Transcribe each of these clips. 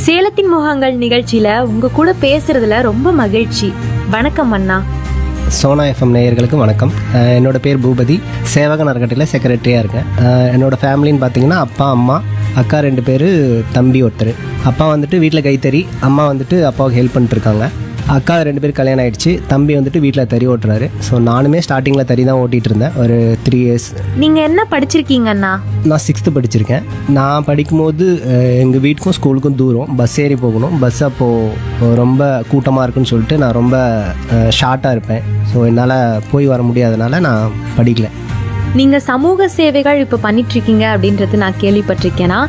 சேலத்தின் முகங்கள் நிகழ்ச்சியில உங்க கூட பேசுறதுல ரொம்ப மகிழ்ச்சி. வணக்கம் அண்ணா. சோனா எஃப்எம் நேயர்களுக்கு வணக்கம். என்னோட பேர் பூபதி. சேவகன் அறக்கட்டளையில் செக்ரட்டரியாக இருக்கேன். என்னோட ஃபேமிலின்னு பார்த்தீங்கன்னா அப்பா, அம்மா, அக்கா 2 பேர், தம்பி ஒருத்தர். அப்பா வந்துட்டு வீட்டில் கைத்தறி, அம்மா வந்துட்டு அப்பாவுக்கு ஹெல்ப் பண்ணிட்டுருக்காங்க. அக்கா 2 பேர் கல்யாணம் ஆகிடுச்சு. தம்பி வந்துட்டு வீட்டில் தறி ஓட்டுறாரு. ஸோ நானுமே ஸ்டார்டிங்கில் தறி தான் ஓட்டிகிட்டு இருந்தேன் ஒரு 3 years. நீங்க என்ன படிச்சிருக்கீங்க அண்ணா? நான் 6th படிச்சிருக்கேன். நான் படிக்கும்போது எங்கள் வீட்டுக்கும் ஸ்கூலுக்கும் தூரம், பஸ் ஏறி போகணும். பஸ் அப்போது ரொம்ப கூட்டமாக இருக்குன்னு சொல்லிட்டு நான் ரொம்ப ஷார்ட்டாக இருப்பேன். ஸோ என்னால் போய் வர முடியாதனால நான் படிக்கல. நீங்க சமூக சேவைகள் இப்ப பண்ணிட்டு இருக்கீங்க அப்படின்றது நான் கேள்விப்பட்டிருக்கேன்னா,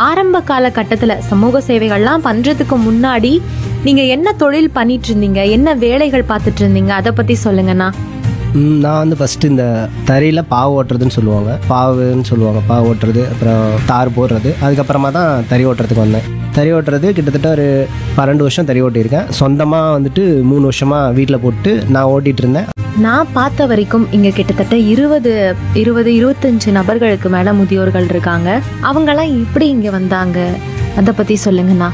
ஆரம்ப காலகட்டத்துல சமூக சேவைகள்லாம் பண்றதுக்கு முன்னாடி நீங்க என்ன தொழில் பண்ணிட்டு இருந்தீங்க, என்ன வேலைகள் பார்த்துட்டு இருந்தீங்க, அதை பத்தி சொல்லுங்கண்ணா. நான் வந்து ஃபஸ்ட்டு இந்த தறியில் பாவு ஓட்டுறதுன்னு சொல்லுவாங்க, பாவு ஓட்டுறது, அப்புறம் தார் போடுறது. அதுக்கப்புறமா தான் தறி ஓட்டுறதுக்கு வந்தேன். தறி ஓட்டுறது கிட்டத்தட்ட ஒரு 12 வருஷம் தறி ஓட்டியிருக்கேன். சொந்தமாக வந்துட்டு 3 வருஷமாக வீட்டில் போட்டு நான் ஓட்டிகிட்டு இருந்தேன். நான் பார்த்த வரைக்கும் இங்க கிட்டத்தட்ட 20-25 நபர்களுக்கு மேல முதியோர்கள் இருக்காங்க. அவங்கெல்லாம் எப்படி இங்க வந்தாங்க, அதை பத்தி சொல்லுங்கண்ணா.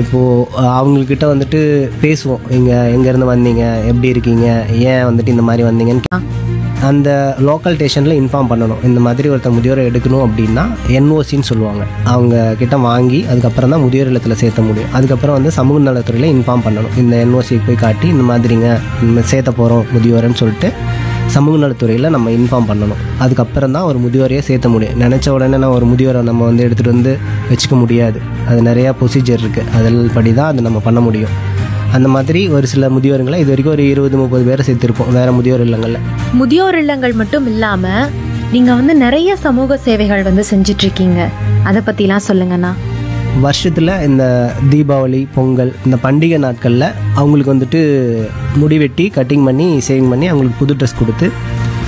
இப்போது அவங்கக்கிட்ட வந்துட்டு பேசுவோம், எங்கேருந்து வந்தீங்க, எப்படி இருக்கீங்க, ஏன் வந்துட்டு இந்த மாதிரி வந்தீங்கன்னு அந்த லோக்கல் ஸ்டேஷனில் இன்ஃபார்ம் பண்ணணும். இந்த மாதிரி ஒருத்தர் முதியோரை எடுக்கணும் அப்படின்னா என்ஓசின்னு சொல்லுவாங்க. அவங்க கிட்ட வாங்கி அதுக்கப்புறம் தான் முதியோர் இல்லத்தில் சேர்த்த முடியும். அதுக்கப்புறம் வந்து சமூக நலத்துறையில் இன்ஃபார்ம் பண்ணணும். இந்த என்ஓசிக்கு போய் காட்டி இந்த மாதிரிங்க சேர்த்த போகிறோம் முதியோரைன்னு சொல்லிட்டு சமூக நலத்துறையில் நம்ம இன்ஃபார்ம் பண்ணணும். அதுக்கப்புறம் தான் ஒரு முதியோரையே சேர்த்த முடியும். நினச்ச உடனே நான் ஒரு முதியோரை நம்ம வந்து எடுத்துகிட்டு வந்து வச்சுக்க முடியாது. அது நிறையா ப்ரொசீஜர் இருக்குது. அதில் படி தான் அது நம்ம பண்ண முடியும். அந்த மாதிரி ஒரு சில முதியோருங்களை இது வரைக்கும் ஒரு 20-30 பேரை சேர்த்துருப்போம் வேறு முதியோர் இல்லங்களில். முதியோர் இல்லங்கள் மட்டும் இல்லாம நீங்க வந்து நிறைய சமூக சேவைகள் வந்து செஞ்சிட்டு இருக்கீங்க, அதை பத்திலாம் சொல்லுங்கண்ணா. வருஷத்தில் இந்த தீபாவளி, பொங்கல், இந்த பண்டிகை நாட்களில் அவங்களுக்கு வந்துட்டு முடி வெட்டி கட்டிங் பண்ணி சேவிங் பண்ணி அவங்களுக்கு புது ட்ரெஸ் கொடுத்து,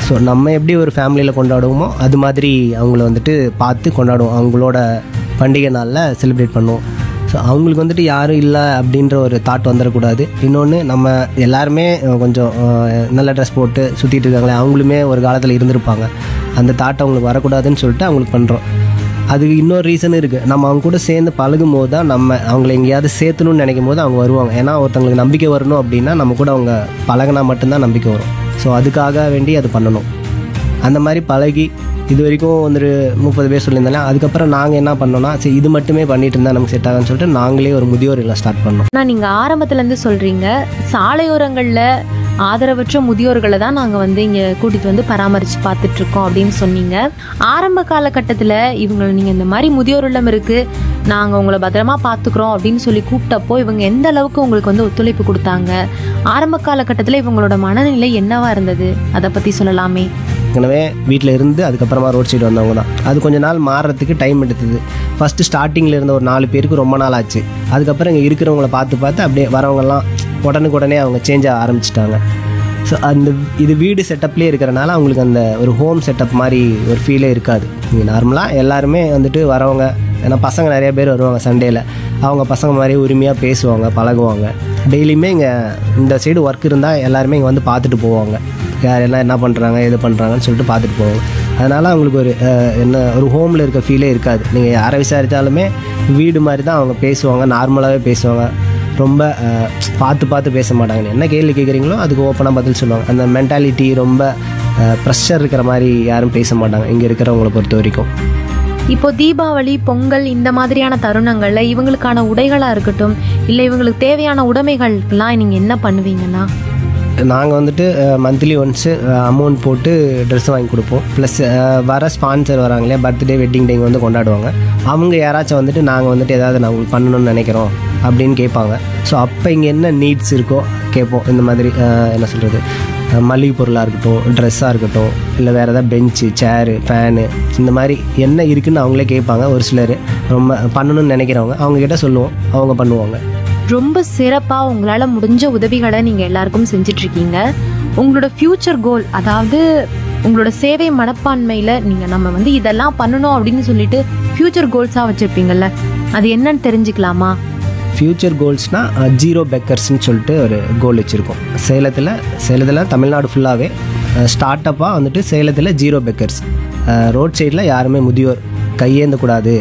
ஸோ நம்ம எப்படி ஒரு ஃபேமிலியில் கொண்டாடுவோமோ அது மாதிரி அவங்கள வந்துட்டு பார்த்து கொண்டாடுவோம். அவங்களோட பண்டிகை நாளில் செலிப்ரேட் பண்ணுவோம். ஸோ அவங்களுக்கு வந்துட்டு யாரும் இல்லை அப்படின்ற ஒரு தாட் வந்துடக்கூடாது. இன்னொன்று, நம்ம எல்லாருமே கொஞ்சம் நல்ல ட்ரெஸ் போட்டு சுற்றிட்டு இருக்காங்களே, அவங்களுமே ஒரு காலத்தில் இருந்திருப்பாங்க. அந்த தாட் அவங்களுக்கு வரக்கூடாதுன்னு சொல்லிட்டு அவங்களுக்கு பண்ணுறோம். அதுக்கு இன்னொரு ரீசன் இருக்குது. நம்ம அவங்க கூட சேர்ந்து பழகும் போது தான் நம்ம அவங்கள எங்கேயாவது சேர்த்தணும்னு நினைக்கும் போது அவங்க வருவாங்க. ஏன்னா ஒருத்தவங்களுக்கு நம்பிக்கை வரணும் அப்படின்னா நம்ம கூட அவங்க பழகினா மட்டும்தான் நம்பிக்கை வரும். ஸோ அதுக்காக வேண்டி அது பண்ணணும். அந்த மாதிரி பழகி இது வரைக்கும் ஒரு 30 பேர் சொல்லியிருந்தாலும் அதுக்கப்புறம் நாங்கள் என்ன பண்ணோம்னா, சரி இது மட்டுமே பண்ணிட்டு இருந்தால் நமக்கு செட் ஆகுன்னு சொல்லிட்டு நாங்களே ஒரு முதியோர் இல்லம் ஸ்டார்ட் பண்ணோம். ஆனால் நீங்கள் ஆரம்பத்துலேருந்து சொல்கிறீங்க, சாலையோரங்களில் ஆதரவற்ற முதியோர்களை தான் நாங்கள் வந்து இங்கே கூட்டிகிட்டு வந்து பராமரித்து பார்த்துட்ருக்கோம் அப்படின்னு சொன்னீங்க. ஆரம்ப காலகட்டத்தில் இவங்களை நீங்கள் இந்த மாதிரி முதியோர் இல்லம் இருக்குது, நாங்கள் உங்களை பத்திரமா பார்த்துக்குறோம் அப்படின்னு சொல்லி கூப்பிட்டப்போ இவங்க எந்த அளவுக்கு உங்களுக்கு வந்து ஒத்துழைப்பு கொடுத்தாங்க? ஆரம்ப காலகட்டத்தில் இவங்களோட மனநிலை என்னவா இருந்தது, அதை பற்றி சொல்லலாமே. ஏற்கனவே வீட்டில் இருந்து அதுக்கப்புறமா ரோட் சைடு வந்தவங்க தான். அது கொஞ்ச நாள் மாறுறதுக்கு டைம் எடுத்தது. ஃபஸ்ட்டு ஸ்டார்டிங்கில் இருந்த ஒரு 4 பேருக்கு ரொம்ப நாள் ஆச்சு. அதுக்கப்புறம் இங்கே இருக்கிறவங்கள பார்த்து அப்படியே வரவங்கெல்லாம் உடனுக்குடனே அவங்க சேஞ்ச் ஆக ஆரம்பிச்சிட்டாங்க. ஸோ இது வீடு செட்டப்லேயே இருக்கிறனால அவங்களுக்கு அந்த ஒரு ஹோம் செட்டப் மாதிரி ஒரு ஃபீலே இருக்காது. இங்கே நார்மலாக எல்லாருமே வந்துட்டு வரவங்க, ஏன்னா பசங்க நிறைய பேர் வருவாங்க சண்டேயில், அவங்க பசங்க மாதிரி உரிமையாக பேசுவாங்க, பழகுவாங்க. டெய்லியுமே இங்கே இந்த சைடு ஒர்க் இருந்தால் எல்லாருமே இங்கே வந்து பார்த்துட்டு போவாங்க. யார் எல்லாம் என்ன பண்ணுறாங்க, எது பண்ணுறாங்கன்னு சொல்லிட்டு பார்த்துட்டு போவாங்க. அதனால் அவங்களுக்கு ஒரு ஹோமில் இருக்க ஃபீலே இருக்காது. நீங்கள் யாரை விசாரித்தாலுமே வீடு மாதிரி தான் அவங்க பேசுவாங்க, நார்மலாகவே பேசுவாங்க. ரொம்ப பார்த்து பேச மாட்டாங்க. என்ன கேள்வி கேட்குறீங்களோ அதுக்கு ஓப்பனாக பதில் சொல்லுவாங்க. அந்த மென்டாலிட்டி ரொம்ப ப்ரெஷர் இருக்கிற மாதிரி யாரும் பேச மாட்டாங்க இங்கே இருக்கிறவங்களை பொறுத்த வரைக்கும். இப்போ தீபாவளி, பொங்கல் இந்த மாதிரியான தருணங்கள்ல இவங்களுக்கான உடைகளா இருக்கட்டும், இல்லை இவங்களுக்கு தேவையான உடைமைகள்லாம் நீங்க என்ன பண்ணுவீங்கன்னா? நாங்கள் வந்துட்டு மந்த்லி ஒன்ஸு அமௌண்ட் போட்டு ட்ரெஸ் வாங்கி கொடுப்போம். ப்ளஸ் வர ஸ்பான்சர் வராங்களே, பர்த்டே, வெட்டிங் டே வந்து கொண்டாடுவாங்க. அவங்க யாராச்சும் வந்துட்டு நாங்கள் வந்துட்டு ஏதாவது நான் உங்களுக்கு பண்ணணும்னு நினைக்கிறோம் அப்படின்னு கேட்பாங்க. ஸோ அப்போ இங்கே என்ன நீட்ஸ் இருக்கோ கேட்போம். இந்த மாதிரி என்ன சொல்கிறது, மளிகை பொருளாக இருக்கட்டும், ட்ரெஸ்ஸாக இருக்கட்டும், இல்லை வேறு ஏதாவது பெஞ்சு, சேரு, ஃபேனு, இந்த மாதிரி என்ன இருக்குதுன்னு அவங்களே கேட்பாங்க. ஒரு சிலர் ரொம்ப பண்ணணும்னு நினைக்கிறவங்க அவங்கக்கிட்ட சொல்லுவோம், அவங்க பண்ணுவாங்க. ரொம்ப சிறப்பாக உங்களால் முடிஞ்ச உதவிகளை நீங்கள் எல்லாருக்கும் செஞ்சிட்ருக்கீங்க. உங்களோட ஃப்யூச்சர் கோல், அதாவது உங்களோட சேவை மனப்பான்மையில் நீங்கள் நம்ம வந்து இதெல்லாம் பண்ணணும் அப்படின்னு சொல்லிட்டு ஃப்யூச்சர் கோல்ஸாக வச்சுருப்பீங்கள்ல, அது என்னன்னு தெரிஞ்சுக்கலாமா? ஃப்யூச்சர் கோல்ஸ்னால் 0 பெக்கர்ஸ்ன்னு சொல்லிட்டு ஒரு கோல் வச்சுருக்கோம். சேலத்தில் தமிழ்நாடு ஃபுல்லாகவே ஸ்டார்ட் அப்பாக வந்துட்டு சேலத்தில் 0 பெக்கர்ஸ். ரோட் சைடில் யாருமே முதியோர் கையேந்தக்கூடாது,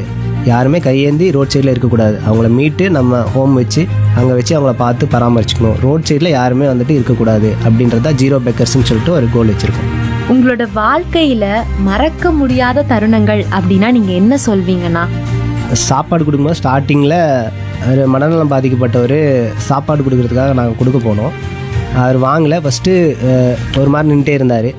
யாருமே கையேந்தி ரோட் சைடில் இருக்கக்கூடாது. அவங்கள மீட்டு நம்ம ஹோம் வச்சு அங்கே வச்சு அவங்கள பார்த்து பராமரிச்சுக்கணும். ரோட் சைடில் யாருமே வந்துட்டு இருக்கக்கூடாது அப்படின்றத ஜீரோ பெக்கர்ஸ்ன்னு சொல்லிட்டு ஒரு கோல் வச்சுருக்கோம். உங்களோட வாழ்க்கையில மறக்க முடியாத தருணங்கள் அப்படின்னா நீங்க என்ன சொல்வீங்கன்னா? சாப்பாடு கொடுக்கும்போது ஸ்டார்டிங்கில் ஒரு மனநலம் பாதிக்கப்பட்டவர் சாப்பாடு கொடுக்கறதுக்காக நாங்கள் கொடுக்க போனோம். அவர் வாங்கலை. ஃபஸ்ட்டு ஒரு மாதிரி நின்றுட்டே இருந்தார்.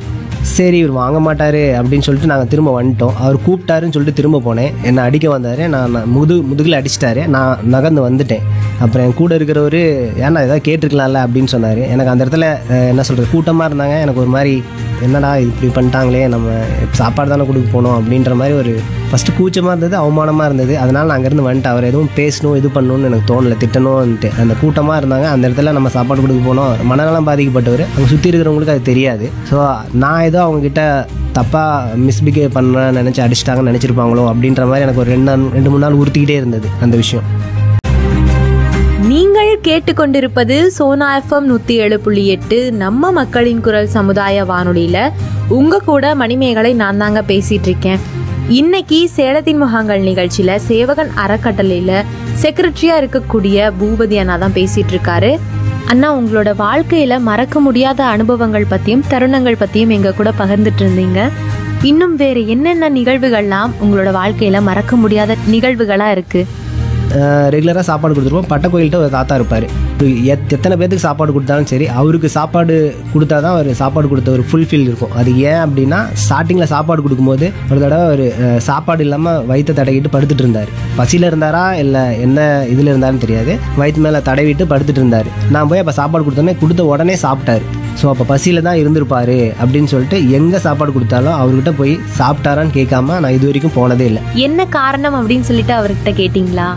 சரி இவர் வாங்க மாட்டார் அப்படின்னு சொல்லிட்டு நாங்கள் திரும்ப வந்துட்டோம். அவர் கூப்பிட்டாருன்னு சொல்லிட்டு திரும்ப போனேன். என்னை அடிக்க வந்தார். நான் முதுகில் அடிச்சிட்டாரு. நான் நகர்ந்து வந்துட்டேன். அப்புறம் என் கூட இருக்கிறவர் ஏன்னா ஏதாவது கேட்டிருக்கலாம்ல அப்படின்னு சொன்னார். எனக்கு அந்த இடத்துல என்ன சொல்கிறது, கூட்டமாக இருந்தாங்க. எனக்கு ஒரு மாதிரி என்னடா இப்படி பண்ணிட்டாங்களே, நம்ம சாப்பாடு தானே கொடுக்க போனோம் அப்படின்ற மாதிரி ஒரு ஃபஸ்ட்டு கூச்சமாக இருந்தது, அவமானமாக இருந்தது. அதனால் நான் அங்கேருந்து வந்துட்டு அவர் எதுவும் பேசணும் இது பண்ணணும்னு எனக்கு தோணலை, திட்டணும்ன்ட்டு. அந்த கூட்டமாக இருந்தாங்க. அந்த இடத்துல நம்ம சாப்பாடு கொடுக்க போனோம். மனநலம் பாதிக்கப்பட்டவர், அங்கே சுற்றி இருக்கிறவங்களுக்கு அது தெரியாது. ஸோ நான் ஏதோ அவங்கக்கிட்ட தப்பாக மிஸ்பிஹேவ் பண்ண நினச்சி அடிச்சிட்டாங்கன்னு நினச்சிருப்பாங்களோ அப்படின்ற மாதிரி எனக்கு ஒரு 2-3 நாள் உறுத்திக்கிட்டே இருந்தது அந்த விஷயம். நீங்கள் கேட்டுக்கொண்டிருப்பது சோனா FM 107.8 நம்ம மக்களின் குரல் சமுதாய வானொலியில உங்க கூட மணிமேகலை நான் தாங்க பேசிட்டு இருக்கேன். இன்னைக்கு சேலத்தின் முகாங்கள் நிகழ்ச்சியில சேவகன் அறக்கட்டளையில செக்ரட்டரியா இருக்கக்கூடிய பூபதி அண்ணா தான் பேசிட்டு இருக்காரு. அண்ணா, உங்களோட வாழ்க்கையில மறக்க முடியாத அனுபவங்கள் பத்தியும் தருணங்கள் பத்தியும் எங்க கூட பகிர்ந்துட்டு இருந்தீங்க. இன்னும் வேற என்னென்ன நிகழ்வுகள்லாம் உங்களோட வாழ்க்கையில மறக்க முடியாத நிகழ்வுகளா இருக்கு? ரெகுலராக சாப்பாடு கொடுத்துருப்போம். பட்டக்கோயில்கிட்ட ஒரு தாத்தா இருப்பார். எத்தனை பேருக்கு சாப்பாடு கொடுத்தாலும் சரி, அவருக்கு சாப்பாடு கொடுத்தா தான் அவர் சாப்பாடு கொடுத்த ஒரு ஃபுல்ஃபில் இருக்கும். அது ஏன் அப்படின்னா, ஸ்டார்டிங்கில் சாப்பாடு கொடுக்கும்போது ஒரு தடவை ஒரு சாப்பாடு இல்லாமல் வயிற்றை தடவிட்டு படுத்துட்டு இருந்தார். பசியில் இருந்தாரா இல்லை என்ன இதில் இருந்தாருன்னு தெரியாது. வயிற்று மேலே தடவிட்டு படுத்துட்டு இருந்தார். நான் போய் அப்போ சாப்பாடு கொடுத்தோன்னே கொடுத்த உடனே சாப்பிட்டாரு. ஸோ அப்போ பசியில் தான் இருந்திருப்பாரு அப்படின்னு சொல்லிட்டு எங்கே சாப்பாடு கொடுத்தாலும் அவர்கிட்ட போய் சாப்பிட்டாரான்னு கேட்காம நான் இது வரைக்கும் போனதே இல்லை. என்ன காரணம் அப்படின்னு சொல்லிட்டு அவர்கிட்ட கேட்டிங்களா?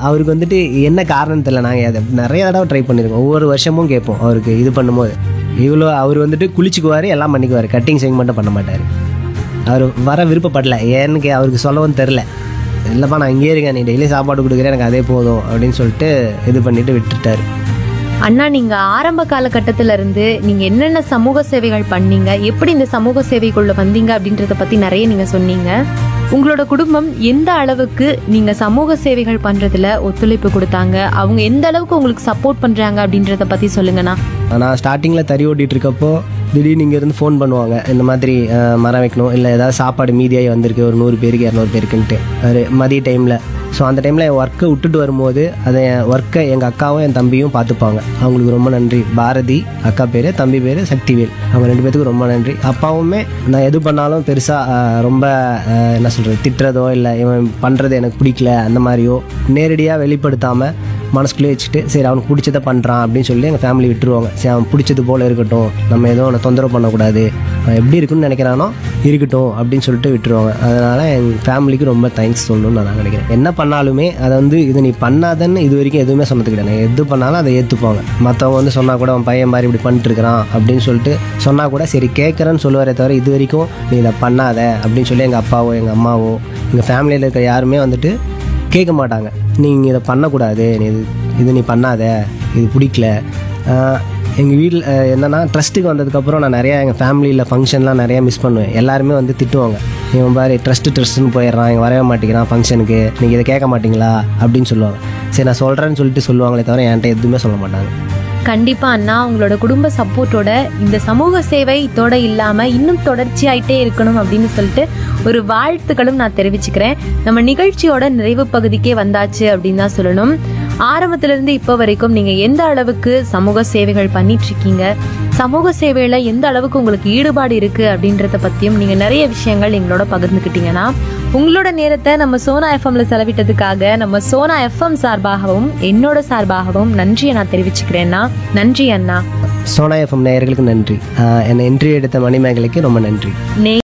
அவருக்கு வந்துட்டு என்ன காரணம் தெரியல. நாங்கள் அதை நிறைய தடவை ட்ரை பண்ணியிருக்கோம். ஒவ்வொரு வருஷமும் கேட்போம் அவருக்கு இது பண்ணும்போது. இவ்வளோ அவர் வந்துட்டு குளிச்சுக்குவார், எல்லாம் பண்ணிக்குவார். கட்டிங் ஷேவிங் மட்டும் பண்ண மாட்டார். அவர் வர விருப்பப்படல. ஏன்னு அவருக்கு சொல்லவும் தெரில. இல்லைப்பா நான் இங்கே இருக்கேன், நீ டெய்லி சாப்பாடு கொடுக்குறேன், எனக்கு அதே போதும் அப்படின்னு சொல்லிட்டு இது பண்ணிட்டு விட்டுட்டார். அண்ணா, நீங்க ஆரம்ப காலகட்டத்தில இருந்து நீங்க என்னென்ன சமூக சேவைகள் பண்ணீங்க, எப்படி இந்த சமூக சேவைக்குள்ள வந்தீங்க அப்படின்றத பத்தி நிறைய நீங்க சொன்னீங்க. உங்களோட குடும்பம் எந்த அளவுக்கு நீங்க சமூக சேவைகள் பண்றதுல ஒத்துழைப்பு கொடுத்தாங்க, அவங்க எந்த அளவுக்கு உங்களுக்கு சப்போர்ட் பண்றாங்க அப்படின்றத பத்தி சொல்லுங்கண்ணா. நான் ஸ்டார்டிங்கில் தறி ஓட்டிகிட்டு இருக்கப்போ திடீர்னு இங்கேருந்து ஃபோன் பண்ணுவாங்க, இந்த மாதிரி மரம் வைக்கணும், இல்லை ஏதாவது சாப்பாடு மீதியாகி வந்திருக்கு ஒரு 100 பேருக்கு 200 பேருக்குன்ட்டு ஒரு மதிய டைமில். ஸோ அந்த டைமில் என் ஒர்க்கை விட்டுட்டு வரும்போது அதை என் ஒர்க்கை எங்கள் அக்காவும் என் தம்பியும் பார்த்துப்பாங்க. அவங்களுக்கு ரொம்ப நன்றி. பாரதி அக்கா பேர், தம்பி பேர் சக்திவேல். அவங்க 2 பேத்துக்கும் ரொம்ப நன்றி. அப்பாவுமே நான் எது பண்ணாலும் பெருசாக ரொம்ப என்ன சொல்கிறது, திட்டுறதோ இல்லை இவன் பண்ணுறது எனக்கு பிடிக்கல அந்த மாதிரியோ நேரடியாக வெளிப்படுத்தாமல் மனசுக்குள்ளே வச்சுட்டு சரி அவனுக்கு பிடிச்சதை பண்ணுறான் அப்படின்னு சொல்லி எங்கள் ஃபேமிலி விட்டுருவாங்க. சரி அவன் பிடிச்சது போல் இருக்கட்டும், நம்ம எதுவும் அவனை தொந்தரவு பண்ணக்கூடாது, அவன் எப்படி இருக்குன்னு நினைக்கிறானோ இருக்கட்டும் அப்படின்னு சொல்லிட்டு விட்டுருவாங்க. அதனால் எங்கள் ஃபேமிலிக்கு ரொம்ப தேங்க்ஸ் சொல்லணும்னு நான் நினைக்கிறேன். என்ன பண்ணாலுமே அதை இதை நீ பண்ணாதன்னு இது வரைக்கும் எதுவுமே சொன்னது கிடையாது. நான் எது பண்ணாலும் அதை ஏற்றுப்பாங்க. மற்றவங்க சொன்னால் கூட அவன் பையன் மாதிரி இப்படி பண்ணிட்டு இருக்கிறான் அப்படின்னு சொல்லிட்டு சொன்னால் கூட சரி கேட்குறேன்னு சொல்லுவாரே தவிர இது வரைக்கும் நீ இதை பண்ணாத அப்படின்னு சொல்லி எங்கள் அப்பாவோ எங்கள் அம்மாவோ எங்கள் ஃபேமிலியில் இருக்கிற யாருமே கேட்க மாட்டாங்க. நீங்கள் இதை பண்ணக்கூடாது, நீ பண்ணாத, இது பிடிக்கல. எங்கள் வீட்டில் என்னென்னா ட்ரஸ்ட்டுக்கு வந்ததுக்கப்புறம் நான் நிறையா எங்கள் ஃபேமிலியில் ஃபங்க்ஷன்லாம் நிறையா மிஸ் பண்ணுவேன். எல்லாருமே திட்டுவாங்க, இவன் பாரு ட்ரஸ்ட்டுன்னு போயிடுறான், இங்கே வரவே மாட்டேங்கிறான் ஃபங்க்ஷனுக்கு, நீங்கள் இதை கேட்க மாட்டிங்களா அப்படின்னு சொல்லுவாங்க. சரி நான் சொல்கிறேன்னு சொல்லிட்டு சொல்லுவாங்களே தவிர என்கிட்ட எதுவுமே சொல்ல மாட்டாங்க. கண்டிப்பா அண்ணா, உங்களோட குடும்ப சப்போர்ட்டோட இந்த சமூக சேவை இதோட இல்லாம இன்னும் தொடர்ச்சியாயிட்டே இருக்கணும் அப்படின்னு சொல்லிட்டு ஒரு வாழ்த்துக்களும் நான் தெரிவிச்சுக்கிறேன். நம்ம நிகழ்ச்சியோட நிறைவு பகுதிக்கே வந்தாச்சு அப்படின்னு தான் சொல்லணும். ஆரம்பத்துல இருந்து இப்ப வரைக்கும் நீங்க எந்த அளவுக்கு சமூக சேவைகள் பண்ணிட்டு இருக்கீங்க, சமூக சேவையில எந்த அளவுக்கு உங்களுக்கு ஈடுபாடு இருக்கு அப்படின்றத பத்தியும் நீங்க நிறைய விஷயங்கள் எங்களோட பகிர்ந்துக்கிட்டீங்கன்னா, உங்களோட நேரத்தை நம்ம சோனா எஃப்எம்ல செலவிட்டதுக்காக நம்ம சோனா எஃப்எம் சார்பாகவும் என்னோட சார்பாகவும் நன்றியை நான் தெரிவிச்சுக்கிறேன்னா. நன்றி அண்ணா. சோனா எஃப்எம் நேயர்களுக்கு நன்றி. என்னை இன்டர்வியூ எடுத்த மணிமேகலைக்கு ரொம்ப நன்றி.